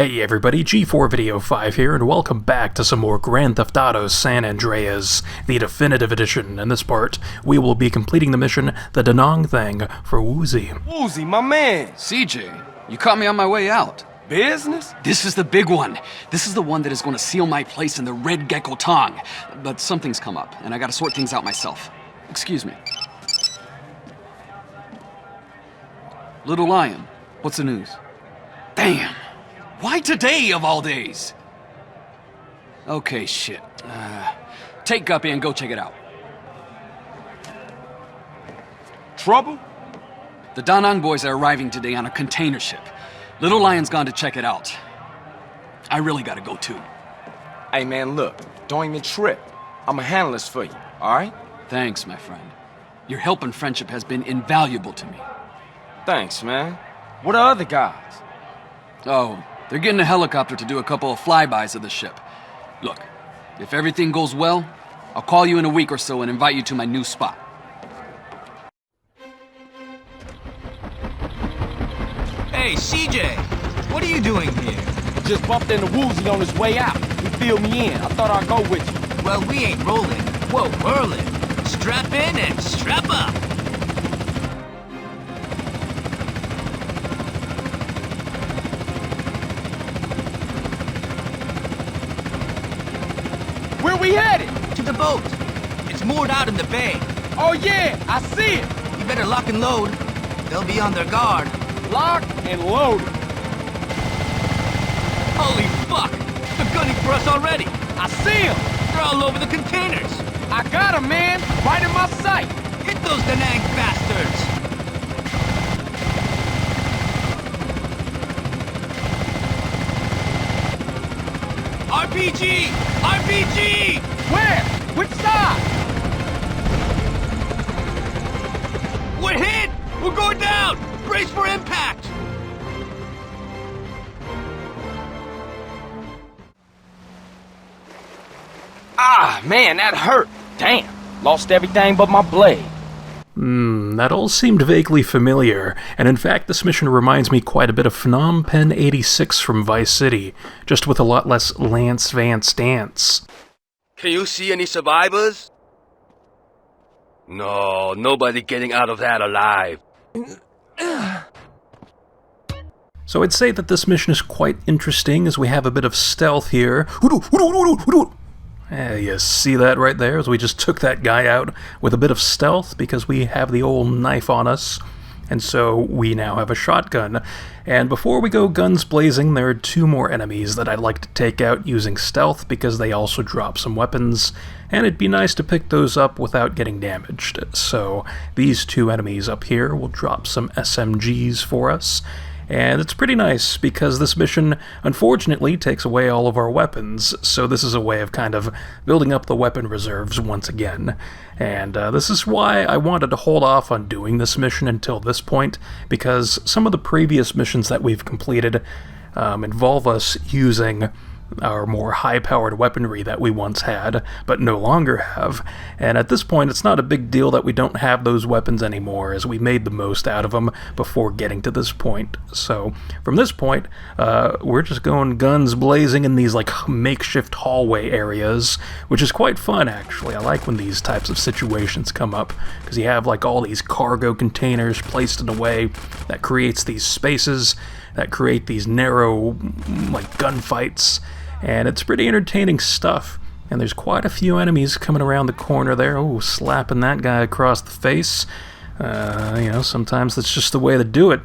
Hey everybody, G4 Video 5 here, and welcome back to some more Grand Theft Auto San Andreas, the definitive edition. In this part, we will be completing the mission, the Thang for Woozie. Woozie, my man! CJ, you caught me on my way out. Business? This is the big one. This is the one that is going to seal my place in the Red Gecko Thang. But something's come up, and I gotta sort things out myself. Excuse me. Little Lion, what's the news? Damn! Why today, of all days? Okay, shit. Take Guppy and go check it out. Trouble? The Da Nang boys are arriving today on a container ship. Little Lion's gone to check it out. I really gotta go too. Hey man, look, don't even trip. I'ma handle this for you, alright? Thanks, my friend. Your help and friendship has been invaluable to me. Thanks, man. What are other guys? Oh, they're getting a helicopter to do a couple of flybys of the ship. Look, if everything goes well, I'll call you in a week or so and invite you to my new spot. Hey, CJ! What are you doing here? Just bumped into Woozie on his way out. He filled me in. I thought I'd go with you. Well, we ain't rolling. Whoa, whirling. Strap in and strap up! Where we headed? To the boat. It's moored out in the bay. Oh yeah, I see it. You better lock and load. They'll be on their guard. Lock and loaded. Holy fuck! They're gunning for us already! I see him. They're all over the containers! I got him, man. Right in my sight. Hit those Da Nang bastards! RPG! RPG! Where? Which side? We're hit! We're going down! Brace for impact! Ah, man, that hurt. Damn. Lost everything but my blade. That all seemed vaguely familiar, and in fact this mission reminds me quite a bit of Phnom Penh 86 from Vice City, just with a lot less Lance Vance dance. Can you see any survivors? No, nobody getting out of that alive. So I'd say that this mission is quite interesting, as we have a bit of stealth here. You see that right there, as we just took that guy out with a bit of stealth, because we have the old knife on us, and so we now have a shotgun. And before we go guns blazing, there are two more enemies that I'd like to take out using stealth, because they also drop some weapons, and it'd be nice to pick those up without getting damaged. So these two enemies up here will drop some SMGs for us. And it's pretty nice, because this mission, unfortunately, takes away all of our weapons, so this is a way of kind of building up the weapon reserves once again. And this is why I wanted to hold off on doing this mission until this point, because some of the previous missions that we've completed involve us using our more high-powered weaponry that we once had, but no longer have. And at this point, it's not a big deal that we don't have those weapons anymore, as we made the most out of them before getting to this point. So, from this point, we're just going guns blazing in these, like, makeshift hallway areas, which is quite fun, actually. I like when these types of situations come up, because you have, like, all these cargo containers placed in a way that creates these spaces that create these narrow, like, gunfights. And it's pretty entertaining stuff. And there's quite a few enemies coming around the corner there. Oh, slapping that guy across the face. Sometimes that's just the way to do it.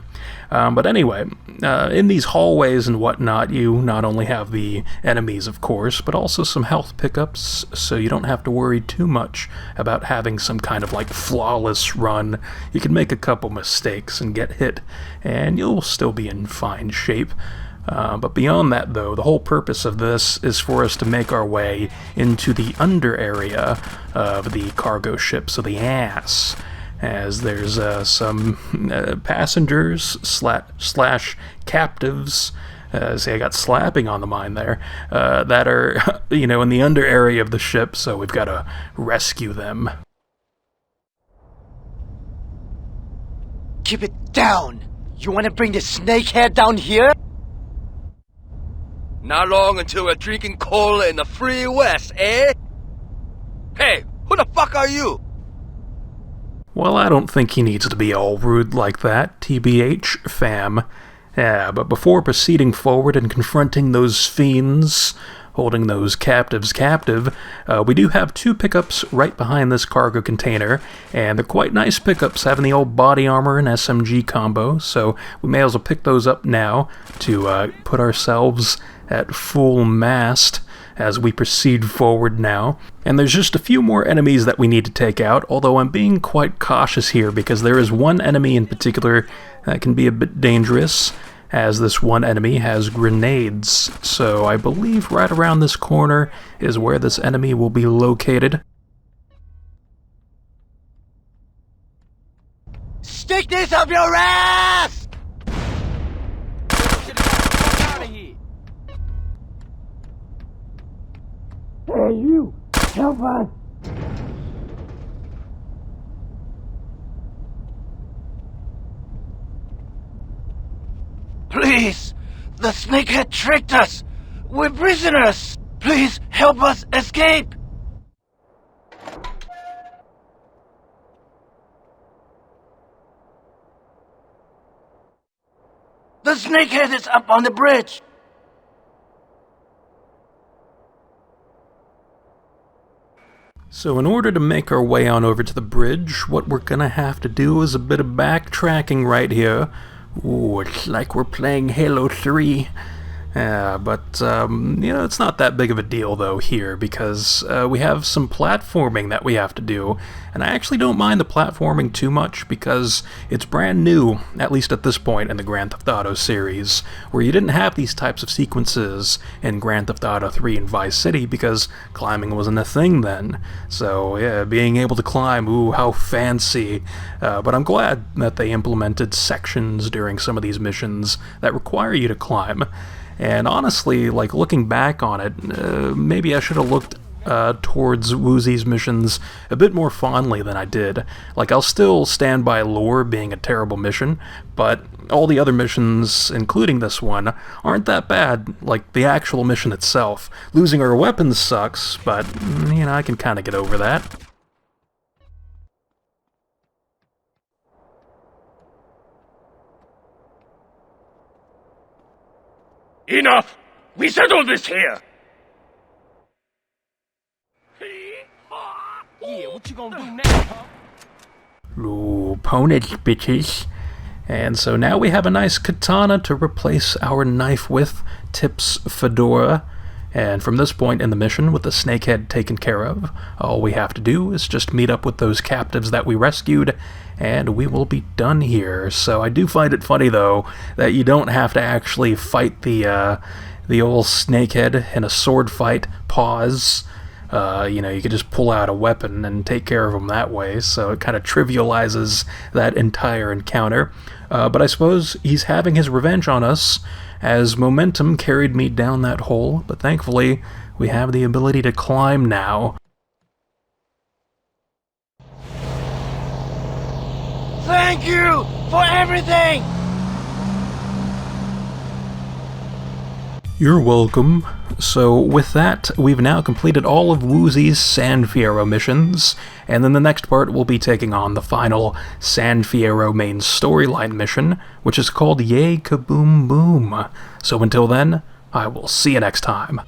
But anyway, in these hallways and whatnot, you not only have the enemies, of course, but also some health pickups, so you don't have to worry too much about having some kind of, like, flawless run. You can make a couple mistakes and get hit, and you'll still be in fine shape. But beyond that, though, the whole purpose of this is for us to make our way into the under area of the cargo ship, so the ass, as there's some passengers slash captives, see, I got slapping on the mind there, that are, in the under area of the ship, so we've got to rescue them. Keep it down! You wanna bring the snakehead down here? Not long until we're drinking cola in the free west, eh? Hey, who the fuck are you? Well, I don't think he needs to be all rude like that, TBH, fam. Yeah, but before proceeding forward and confronting those fiends, holding those captives captive, we do have 2 pickups right behind this cargo container, and they're quite nice pickups, having the old body armor and SMG combo, so we may as well pick those up now to put ourselves at full mast as we proceed forward now. And there's just a few more enemies that we need to take out, although I'm being quite cautious here because there is one enemy in particular that can be a bit dangerous, as this one enemy has grenades. So I believe right around this corner is where this enemy will be located. Stick this up your ass! Hey, you! Help us! Please! The snakehead tricked us! We're prisoners! Please help us escape! The snakehead is up on the bridge! So in order to make our way on over to the bridge, what we're gonna have to do is a bit of backtracking right here. Ooh, it's like we're playing Halo 3. But it's not that big of a deal, though, here, because we have some platforming that we have to do, and I actually don't mind the platforming too much, because it's brand new, at least at this point in the Grand Theft Auto series, where you didn't have these types of sequences in Grand Theft Auto 3 and Vice City, because climbing wasn't a thing then. So, yeah, being able to climb, ooh, how fancy. But I'm glad that they implemented sections during some of these missions that require you to climb. And honestly, like, looking back on it, maybe I should have looked towards Woozy's missions a bit more fondly than I did. Like, I'll still stand by Lure being a terrible mission, but all the other missions, including this one, aren't that bad. Like, the actual mission itself. Losing our weapons sucks, but, I can kind of get over that. Enough! We settled this here! Yeah, what you gonna do now, huh? Ooh, pwnage, bitches. And so now we have a nice katana to replace our knife with, Tip's fedora. And from this point in the mission, with the snakehead taken care of, all we have to do is just meet up with those captives that we rescued, and we will be done here. So I do find it funny, though, that you don't have to actually fight the old snakehead in a sword fight. Pause. You could just pull out a weapon and take care of him that way, so it kind of trivializes that entire encounter. But I suppose he's having his revenge on us, as momentum carried me down that hole, but thankfully we have the ability to climb now. Thank you for everything! You're welcome. So with that, we've now completed all of Woozy's San Fierro missions, and then the next part we'll be taking on the final San Fierro main storyline mission, which is called Yay Kaboom Boom. So until then, I will see you next time.